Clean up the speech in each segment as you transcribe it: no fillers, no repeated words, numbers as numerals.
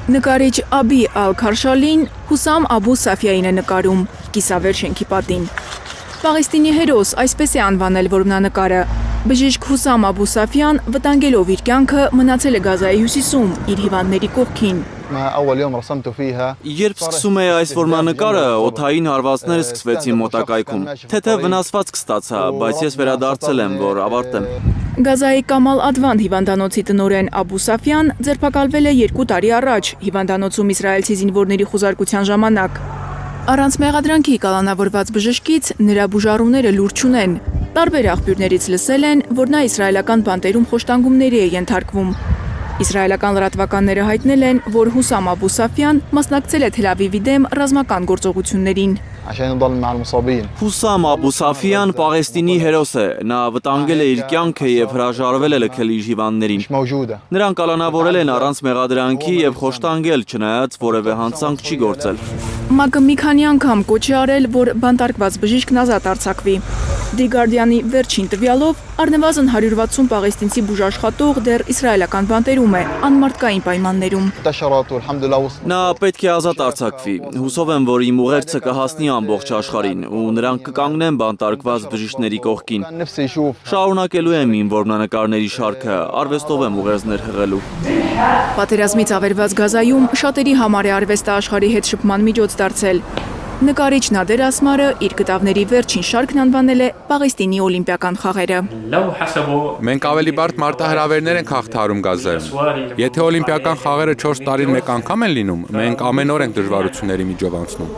Նկարիչ Աբի Ալ-Քարշալին Հուսամ Աբու Սաֆիային է նկարում կիսավեր շենքի պատին։ Պաղեստինի հերոս այսպես է անվանել որմնանկարը։ Բժիշկ Հուսամ Աբու Սաֆիան վտանգելով իր կյանքը մնացել է Գազայի հյուսիսում իր հիվանդների կողքին։ Երբ սկսում էի այս որմնանկարը, օդային հարվածներ սկսվեցին մոտակայքում։ Թեթև վնասվածք ստացա, բայց ես վերադարձել եմ, որ ավարտեմ։ Գազայի Կամալ Ադվան հիվանդանոցի տնօրեն Աբու Սաֆիան ձերբակալվել է 2 տարի առաջ հիվանդանոցում իսրայելցի զինվորների խուզարկության ժամանակ։ Առանց մեղադրանքի կալանավորված բժշկից նրա բուժառուները լուր չունեն։ Տարբեր աղբյուրներից լսել են, որ նա իսրայելական բանտերում խոշտանգումների է ենթարկվում։ Իսրայելական լրատվականները հայտնել են, որ Հուսամ Աբու Սաֆիան մասնակցել է Թել Ավիվի դեմ ռազմական գործողություններին։ Հուսամ Աբու Սաֆիան Պաղեստինի հերոս է, նա վտանգել է իր կյանքը և հրաժարվել է լքել իր հիվանդներին։ Նրան կալանավորել են առանց մեղադրանքի և խոշտանգել, չնայած որևէ հանցանք չի գործել։ ՄԱԿ-ը մի քանի անգամ կոչ է արել, որ բանտարկված բժիշկն ազատ արձակվի։ The Guardian-ի վերջին տվյալով առնվազն 160 պաղեստինցի բուժաշխատող դեռ իսրայելական բանտերում է, անմարդկային պայմաններում։ Նա պետք է ազատ արձակվի։ Հուսով եմ, որ իմ ուղերձը կհասնի ամբողջ աշխարհին ու նրանք կկանգնեն բանտարկված բժիշկների կողքին։ Շարունակելու եմ իմ որմնանկարների շարքը, արվեստով եմ ուղերձներ հղելու։ Պատերազմից ավերված Գազայում շատերի համար է արվեստը աշխարհի հետ շփման միջոց դարձել։ Նկարիչ Նադեր Ասմարը իր կտավների վերջին շարքն անվանել է Պաղեստինի օլիմպիական խաղերը։ Մենք ավելի բարդ մարտահրավերներ ենք հաղթահարում Գազայում։ Եթե օլիմպիական խաղերը 4 տարին մեկ անգամ են լինում, մենք ամեն օր ենք դժվարությունների միջով անցնում։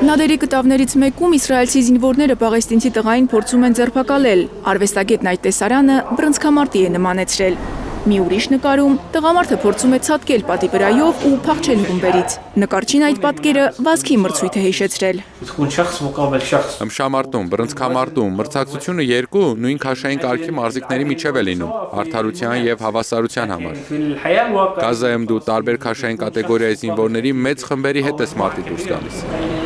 Նադերի կտավներից մեկում իսրայելցի զինվորները պաղեստինցի տղային փորձում են ձերբակալել։ Արվեստագետն այդ տեսարանը բռնցքամարտի է նմանեցրել։ Մի ուրիշ նկարում տղամարդը փորձում է ցատկել պատի վրայով ու փախչել ռումբերից։ Նկարչին այդ պատկերը վազքի մրցույթ է հիշեցրել։ Ըմբշամարտում, բռնցքամարտում մրցակցությունը 2 նույն քաշային կարգի մարզիկների միջև է լինում, արդարության եւ հավասարության համար։ Գազայում դու տարբեր քաշային կատեգորիայի զինվորների մեծ խմբերի հետ ես մարտի դուրս գալիս։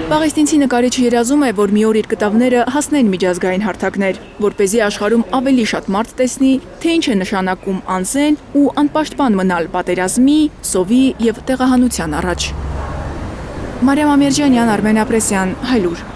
Պաղեստինցի նկարիչը երազում է, որ մի օր իր կտավները հասնեն միջազգային հարթակներ, որպեսզի աշխարհում ավելի շատ մարդ տեսնի, թե ինչ է նշանակում անզեն ու անպաշտպան մնալ պատերազմի, սովի եւ տեղահանության առաջ։ Մարիամ Ամերջանյան, Արմեն Ապրեսյան, Հայլուր։